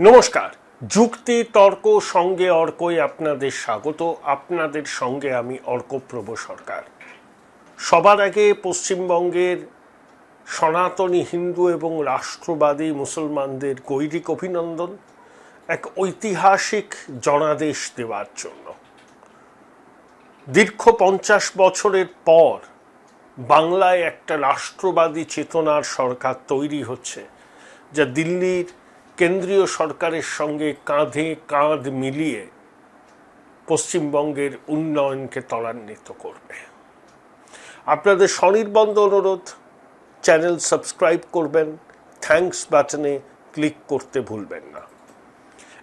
নমস্কার। যুক্তি তর্ক সঙ্গে অর্কই আপনাদের স্বাগত। আপনাদের সঙ্গে আমি অর্কপ্রভ সরকার। সবার আগে পশ্চিমবঙ্গের সনাতনী হিন্দু এবং রাষ্ট্রবাদী মুসলমানদের গৈরিক অভিনন্দন এক ঐতিহাসিক জনাদেশ দেওয়ার জন্য। দীর্ঘ 50 বছরের পর বাংলায় একটা রাষ্ট্রবাদী চেতনার সরকার তৈরি হচ্ছে, যা দিল্লির কেন্দ্রীয় সরকারের সঙ্গে কাঁধে কাঁধ মিলিয়ে পশ্চিমবঙ্গের উন্নয়নকে ত্বরান্বিত করবে। আপনাদের স্বনির্বন্ধ অনুরোধ, চ্যানেল সাবস্ক্রাইব করবেন, থ্যাঙ্কস বাটনে ক্লিক করতে ভুলবেন না।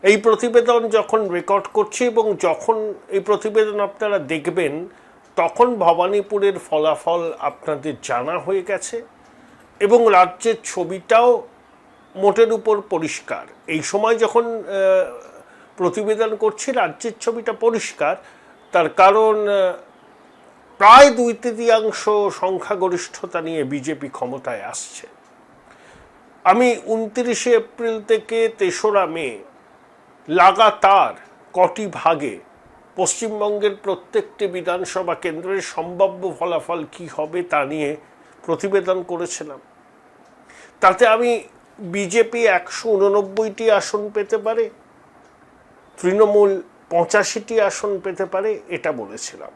এই প্রতিবেদন যখন রেকর্ড করছি এবং যখন এই প্রতিবেদন আপনারা দেখবেন, তখন ভবানীপুরের ফলাফল আপনাদের জানা হয়ে গেছে এবং রাজ্যের ছবিটাও মোটের উপর পরিষ্কার। এই সময় যখন প্রতিবেদন করছি রাজ্যের ছবিটা পরিষ্কার, তার কারণ প্রায় 2/3 সংখ্যাগরিষ্ঠতা নিয়ে বিজেপি ক্ষমতায় আসছে। আমি 29 এপ্রিল থেকে 3রা মে লাগাতার কটি ভাগে পশ্চিমবঙ্গের প্রত্যেকটি বিধানসভা কেন্দ্রের সম্ভাব্য ফলাফল কী হবে তা নিয়ে প্রতিবেদন করেছিলাম। তাতে আমি বিজেপি 189টি আসন পেতে পারে, তৃণমূল 85টি আসন পেতে পারে, এটা বলেছিলাম।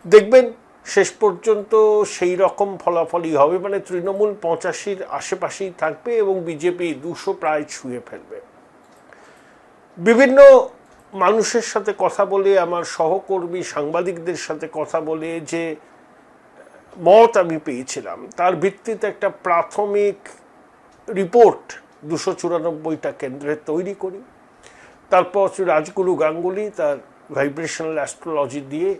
দেখবেন শেষ পর্যন্ত সেই রকম ফলাফলই হবে, মানে তৃণমূল 85-র আশেপাশেই থাকবে এবং বিজেপি 200 প্রায় ছুঁয়ে ফেলবে। বিভিন্ন মানুষের সাথে কথা বলে, আমার সহকর্মী সাংবাদিকদের সাথে কথা বলে যে মত আমি পেয়েছিলাম, তার ভিত্তিতে একটা প্রাথমিক রিপোর্ট 294টা কেন্দ্রে তৈরি করি। তারপর রাজগুরু গাঙ্গুলি তার ভাইব্রেশনাল অ্যাস্ট্রোলজি দিয়ে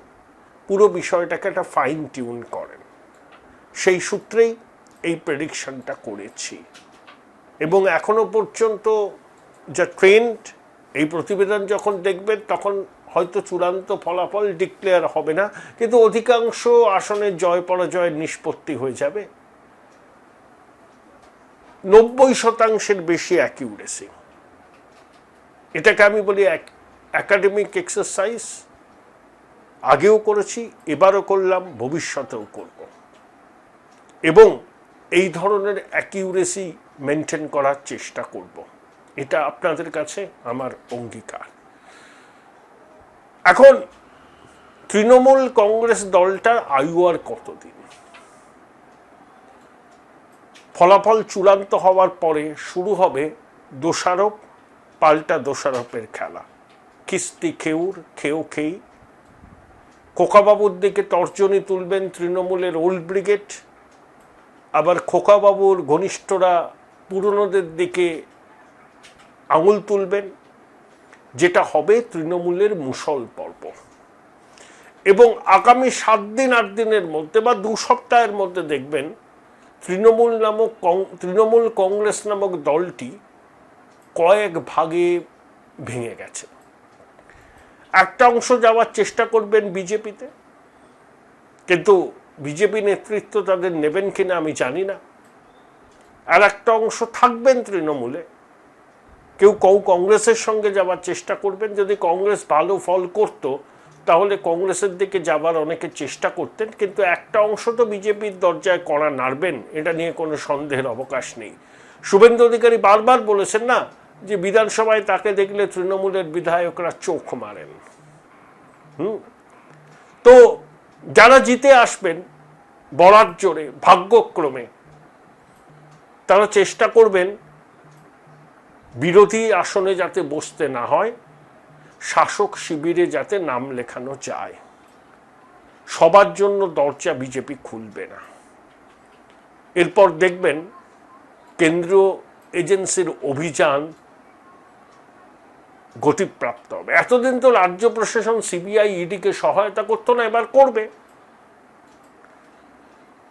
পুরো বিষয়টাকে একটা ফাইন টিউন করেন। সেই সূত্রেই এই প্রেডিকশনটা করেছি এবং এখনো পর্যন্ত যা ট্রেন্ড, এই প্রতিবেদন যখন দেখবেন তখন হয়তো চূড়ান্ত ফলাফল ডিক্লেয়ার হবে না, কিন্তু অধিকাংশ আসনের জয় পরাজয়ের নিষ্পত্তি হয়ে যাবে। 90% বেশি অ্যাকিউরেসি। এটাকে আমি বলি একাডেমিক এক্সারসাইজ। আগেও করেছি, এবারও করলাম, ভবিষ্যতেও করব এবং এই ধরনের অ্যাকিউরেসি মেনটেন করার চেষ্টা করব। এটা আপনাদের কাছে আমার অঙ্গীকার। এখন তৃণমূল কংগ্রেস দলটার আয়ু আর কতদিন? ফলাফল চূড়ান্ত হওয়ার পরে শুরু হবে দোষারোপ পাল্টা দোষারোপের খেলা। কিস্তি খেউর খেয়েও খেই। খোকাবাবুর দিকে তর্জনী তুলবেন তৃণমূলের ওল্ড ব্রিগেড, আবার খোকাবাবুর ঘনিষ্ঠরা পুরনোদের দিকে আঙুল তুলবেন। যেটা হবে তৃণমূলের মুষল পর্ব। এবং আগামী 7 দিন 8 দিনের মধ্যে বা 2 সপ্তাহের মধ্যে দেখবেন তৃণমূল কংগ্রেস নামক দলটি কয়েক ভাগে ভেঙে গেছে। একটা অংশ যাওয়ার চেষ্টা করবেন বিজেপিতে, কিন্তু বিজেপি নেতৃত্ব তাদের নেবেন কিনা আমি জানি না। আর একটা অংশ থাকবেন তৃণমূলে, কেউ কংগ্রেসের সঙ্গে যাওয়ার চেষ্টা করবেন। যদি কংগ্রেস ভালো ফল করত তাহলে কংগ্রেসের দিকে যাবার অনেকে চেষ্টা করতেন, কিন্তু একটা অংশ তো বিজেপির দরজায় কড়া নাড়বেন, এটা নিয়ে কোনো সন্দেহের অবকাশ নেই। শুভেন্দু অধিকারী বারবার বলেছেন না যে বিধানসভায় তাকে দেখলে তৃণমূলের বিধায়করা চোখ মারেন। তো যারা জিতে আসবেন বরাত জোরে ভাগ্যক্রমে, তারা চেষ্টা করবেন বিরোধী আসনে যাতে বসতে না হয়, শাসক শিবিরে যাতে নাম লেখানো যায়। সবার জন্য দরজা বিজেপি খুলবে না। এরপর দেখবেন কেন্দ্রীয় এজেন্সির অভিযান গতিপ্রাপ্ত হবে। এতদিন তো রাজ্য প্রশাসন সিবিআই ইডিকে সহায়তা করতো না, এবার করবে।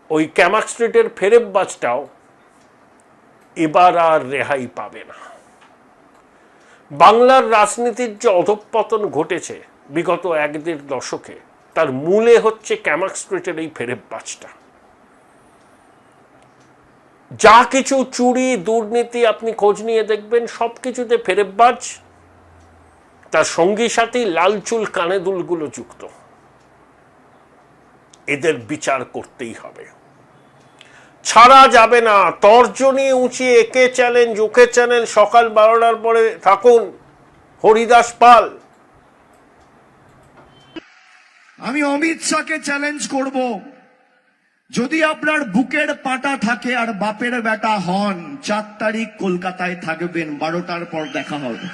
ওই ক্যামাক স্ট্রিটের ফেরেববাজটাও এবার আর রেহাই পাবে না। বাংলার রাজনীতির যে অধঃপতন ঘটেছে বিগত 1-1.5 দশকে, তার মূলে হচ্ছে ক্যামাক স্ট্রিটের এই ফেরেববাজটা। যা কিছু চুরি দুর্নীতি আপনি খোঁজ নিয়ে দেখবেন, সবকিছুতে ফেরেববাজ, তার সঙ্গী সাথী লাল চুল কানে দুলগুলো যুক্ত। এদের বিচার করতেই হবে, ছাড়া যাবে না। তর্জনী উঁচিয়ে একে চ্যালেঞ্জ ওকে চ্যালেঞ্জ, সকাল 12টার পরে থাকুন। হরিদাস পাল, আমি অমিত শাহকে চ্যালেঞ্জ করব, যদি আপনার বুকের পাটা থাকে আর বাপের বেটা হন, 4 তারিখ কলকাতায় থাকবেন, 12টার পর দেখা হবে।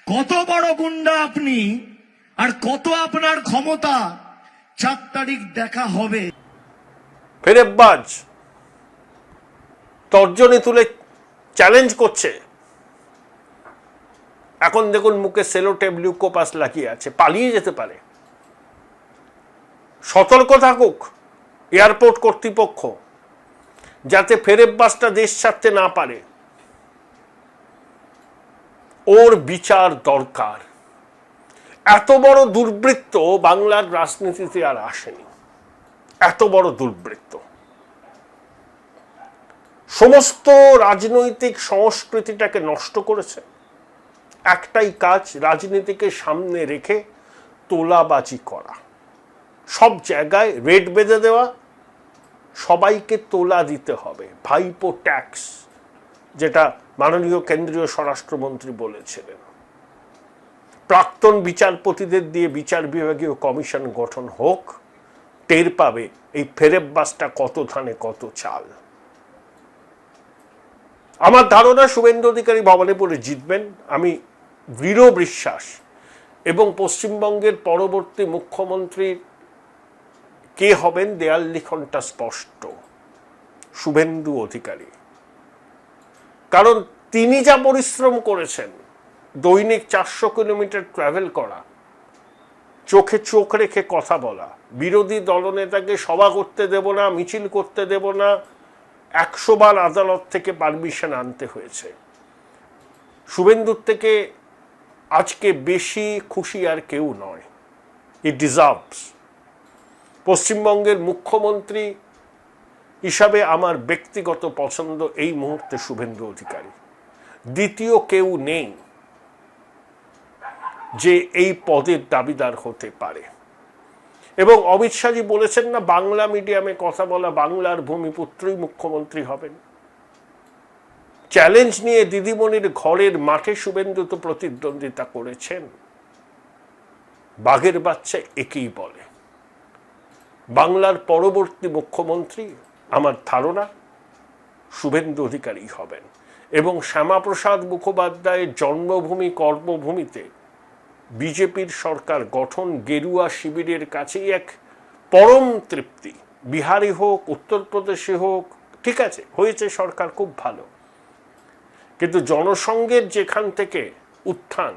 কত বড় গুন্ডা আপনি আর কত আপনার ক্ষমতা, 4 তারিখ দেখা হবে। ফেরেববাজ তর্জনী তুলে চ্যালেঞ্জ করছে। এখন দেখুন মুখে সেলোটেপ লিউকোপাস লাগিয়ে আছে, পালিয়ে যেতে পারে। সতর্ক থাকুক এয়ারপোর্ট কর্তৃপক্ষ, যাতে ফেরেববাজটা দেশ ছাড়তে না পারে। ওর বিচার দরকার। এত বড় দুর্বৃত্ত বাংলার রাজনীতিতে আর আসেনি, এত বড় দুর্বৃত্ত। সমস্ত রাজনৈতিক সংস্কৃতিটাকে নষ্ট করেছে। একটাই কাজ, রাজনীতিকে সামনে রেখে তোলাবাজি করা, সব জায়গায় রেট বেঁধে দেওয়া, সবাইকে তোলা দিতে হবে। ভাইপো ট্যাক্স, যেটা মাননীয় কেন্দ্রীয় স্বরাষ্ট্রমন্ত্রী বলেছিলেন। প্রাক্তন বিচারপতিদের দিয়ে বিচার বিভাগীয় কমিশন গঠন হোক, টের পাবে এই ফেরেববাজটা কত ধানে কত চাল। আমার ধারণা শুভেন্দু অধিকারী ভবানীপুরে জিতবেন, আমি দৃঢ় বিশ্বাস। এবং পশ্চিমবঙ্গের পরবর্তী মুখ্যমন্ত্রী কে হবেন দেয়াল লিখনটা স্পষ্ট, শুভেন্দু অধিকারী। কারণ তিনি যা পরিশ্রম করেছেন, দৈনিক 400 কিলোমিটার ট্রাভেল করা, চোখে চোখ রেখে কথা বলা, বিরোধী দলনেতাকে সভা করতে দেব না, মিছিল করতে দেব না, 100 বার আদালত থেকে পারমিশন আনতে হয়েছে। শুভেন্দুর থেকে আজকে বেশি খুশি আর কেউ নয়। ই ডিজার্ভস। পশ্চিমবঙ্গের মুখ্যমন্ত্রী হিসাবে আমার ব্যক্তিগত পছন্দ এই মুহূর্তে শুভেন্দু অধিকারী। দ্বিতীয় কেউ নেই যে এই পদের দাবিদার হতে পারে। এবং অমিত শাহজি বলেছেন না, বাংলা মিডিয়ামে কথা বলা বাংলার ভূমিপুত্রই মুখ্যমন্ত্রী হবেন। চ্যালেঞ্জ নিয়ে দিদিমণির ঘরের মাঠে শুভেন্দু তো প্রতিদ্বন্দ্বিতা করেছেন। বাঘের বাচ্চা একেই বলে। বাংলার পরবর্তী মুখ্যমন্ত্রী আমার ধারণা শুভেন্দু অধিকারী হবেন। এবং শ্যামাপ্রসাদ মুখোপাধ্যায়ের জন্মভূমি কর্মভূমিতে বিজেপির সরকার গঠন গেরুয়া শিবিরের কাছেই এক পরম তৃপ্তি। বিহারে হোক, উত্তরপ্রদেশে হোক, ঠিক আছে, হয়েছে সরকার, খুব ভালো। কিন্তু জনসংঘের যেখান থেকে উত্থান,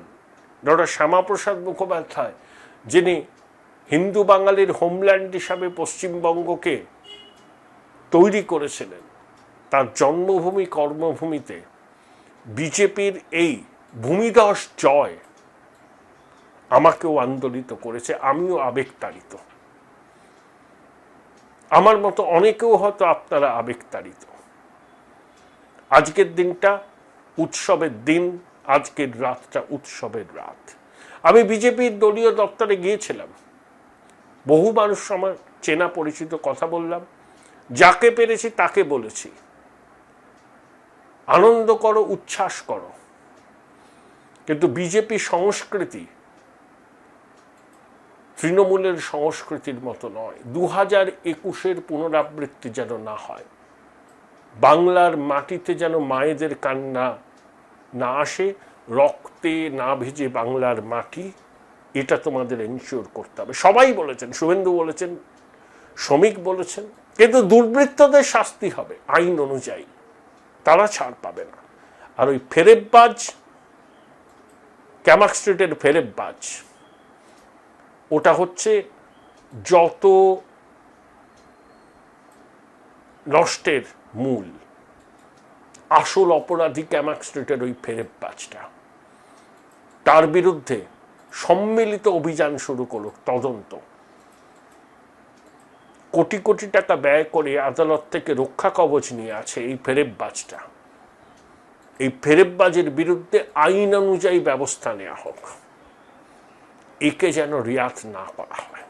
ডক্টর শ্যামাপ্রসাদ মুখোপাধ্যায়, যিনি হিন্দু বাঙালির হোমল্যান্ড হিসাবে পশ্চিমবঙ্গকে তৈরি করেছিলেন, তার জন্মভূমি কর্মভূমিতে বিজেপির এই ভূমিধস জয় আমাকেও আন্দোলিত করেছে। আমিও আবেগতাড়িত, আমার মতো অনেকেও হয়তো আপনারা আবেগতাড়িত। আজকের দিনটা উৎসবের দিন, আজকের রাতটা উৎসবের রাত। আমি বিজেপির দলীয় দপ্তরে গিয়েছিলাম, বহু মানুষ আমার চেনা পরিচিত, কথা বললাম, যাকে পেরেছি তাকে বলেছি আনন্দ করো, উচ্ছ্বাস করো। কিন্তু বিজেপি সংস্কৃতি তৃণমূলের সংস্কৃতির মতো নয়। 2021-এর পুনরাবৃত্তি যেন না হয়। বাংলার মাটিতে যেন মায়েদের কান্না না আসে, রক্তে না ভিজে বাংলার মাটি, এটা তোমাদের এনশিওর করতে হবে। সবাই বলেছেন, শুভেন্দু বলেছেন, শ্রমিক বলেছেন। কিন্তু দুর্বৃত্তদের শাস্তি হবে আইন অনুযায়ী, তারা ছাড় পাবে না। আর ওই ফেরেববাজ, ক্যামাক স্ট্রিটের ফেরেববাজ, ওটা হচ্ছে যত নষ্টের মূল। আসল অপরাধী ক্যামাক স্ট্রিটের ওই ফেরেববাজটা। তার বিরুদ্ধে সম্মিলিত অভিযান শুরু করুক, তদন্ত। কোটি কোটি টাকা ব্যয় করে আদালত থেকে রক্ষা কবচ নিয়ে আছে এই ফেরেববাজটা। এই ফেরেববাজের বিরুদ্ধে আইন অনুযায়ী ব্যবস্থা নেওয়া হোক, একে যেন রিয়াত না করা হয়।